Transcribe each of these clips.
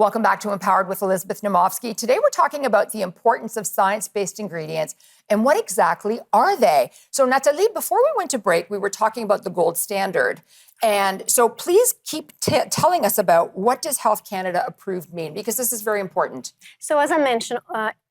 Welcome back to Empowered with Elizabeth Namofsky. Today we're talking about the importance of science-based ingredients and what exactly are they? So Nathalie, before we went to break, we were talking about the gold standard. And so please keep telling us about what does Health Canada approved mean, because this is very important. So as I mentioned,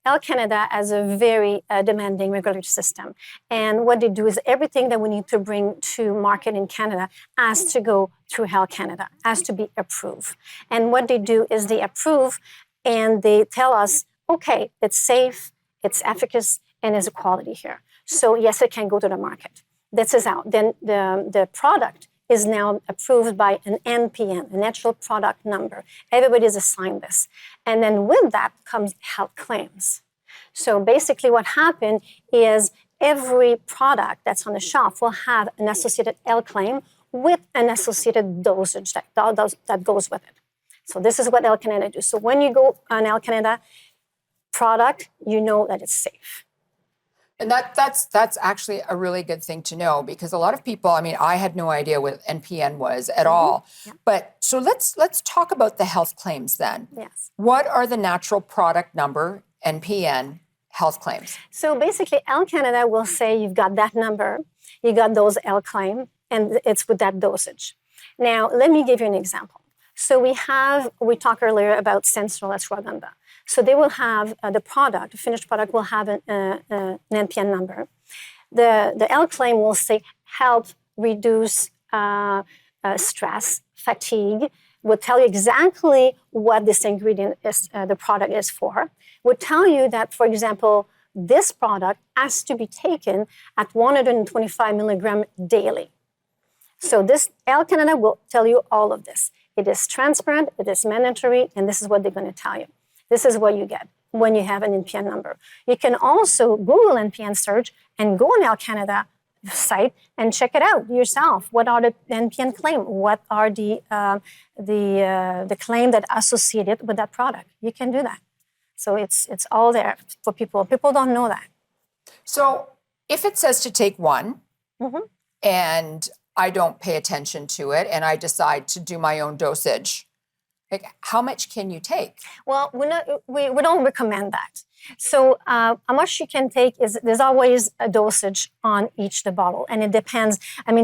Health Canada has a very demanding regulatory system. And what they do is everything that we need to bring to market in Canada has to go through Health Canada, has to be approved. And what they do is they approve and they tell us, okay, it's safe, it's efficacious, and there's a quality here. So yes, it can go to the market. This is out. Then the product is now approved by an NPN, a natural product number. Everybody's assigned this. And then with that comes health claims. So basically what happened is every product that's on the shelf will have an associated health claim with an associated dosage that goes with it. So this is what Health Canada do. So when you go on Health Canada product, you know that it's safe. And that's actually a really good thing to know, because a lot of people, I had no idea what NPN was at all. Yeah. But so let's talk about the health claims then. Yes. What are the natural product number, NPN, health claims? So basically, Health Canada will say you've got that number, you got those health claim, and it's with that dosage. Now, let me give you an example. So we talked earlier about sensoryl ashwagandha. So they will have the finished product will have an NPN number. The L claim will say help reduce stress, fatigue, will tell you exactly what this ingredient is, the product is for. Would tell you that, for example, this product has to be taken at 125 milligram daily. So this Health Canada will tell you all of this. It is transparent, it is mandatory, and this is what they're going to tell you. This is what you get when you have an NPN number. You can also Google NPN search and go on Health Canada site and check it out yourself. What are the NPN claim? What are the claim that associated with that product? You can do that. So it's all there for people. People don't know that. So if it says to take one, and I don't pay attention to it, and I decide to do my own dosage, like, how much can you take? Well, we don't recommend that. So how much you can take there's always a dosage on each the bottle, and it depends.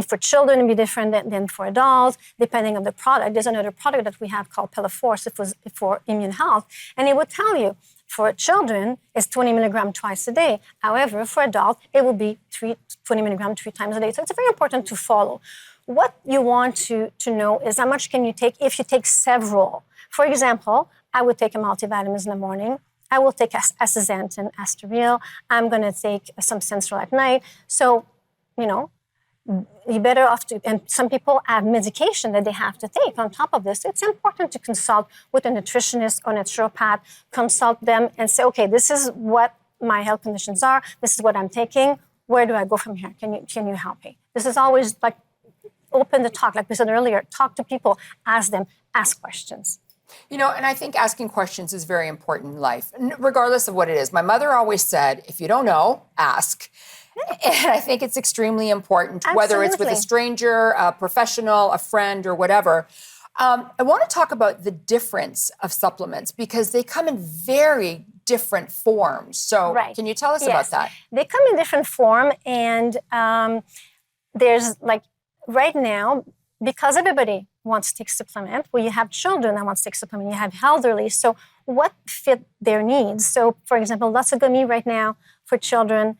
For children, it'll be different than for adults, depending on the product. There's another product that we have called Pelaforce. It was for immune health, and it would tell you for children it's 20 milligram twice a day. However, for adults, it will be 20 milligram 3 times a day. So it's very important to follow. What you want to know is how much can you take if you take several. For example, I would take a multivitamins in the morning. I will take astaxanthin, Astaril. I'm going to take some sensoryl at night. So, you're better off and some people have medication that they have to take on top of this. It's important to consult with a nutritionist or naturopath, consult them and say, okay, this is what my health conditions are. This is what I'm taking. Where do I go from here? Can you help me? This is always like open the talk, like we said earlier, talk to people, ask them, ask questions. And I think asking questions is very important in life, regardless of what it is. My mother always said, if you don't know, ask. And I think it's extremely important, Absolutely. Whether it's with a stranger, a professional, a friend, or whatever. I want to talk about the difference of supplements, because they come in very different forms. So Can you tell us about that? They come in different form, and there's right now, because everybody wants to take supplement, well, you have children that want to take supplement, you have elderly, so what fit their needs? So, for example, lots of gummy right now for children.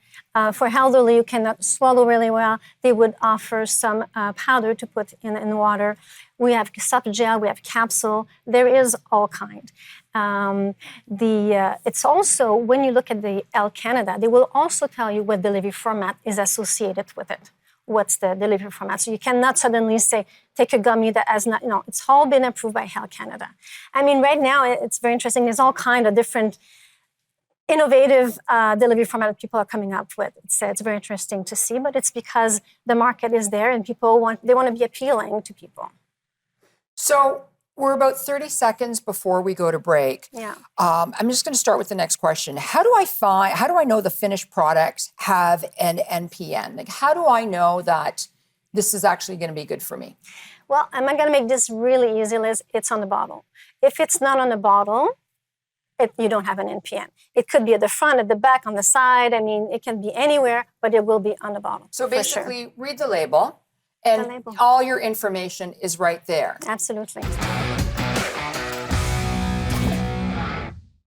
For elderly who cannot swallow really well, they would offer some powder to put in water. We have soft gel, we have capsule. There is all kind. It's also, when you look at the Health Canada, they will also tell you what delivery format is associated with it. What's the delivery format? So you cannot suddenly say, take a gummy that has not, it's all been approved by Health Canada. Right now, it's very interesting. There's all kind of different innovative delivery format that people are coming up with. It's very interesting to see, but it's because the market is there and people want to be appealing to people. So we're about 30 seconds before we go to break. Yeah. I'm just going to start with the next question. How do I know the finished products have an NPN? How do I know that this is actually going to be good for me? Well, I'm going to make this really easy, Liz. It's on the bottle. If it's not on the bottle, you don't have an NPN. It could be at the front, at the back, on the side. I mean, it can be anywhere, but it will be on the bottle. So basically, read the label, and all your information is right there. Absolutely.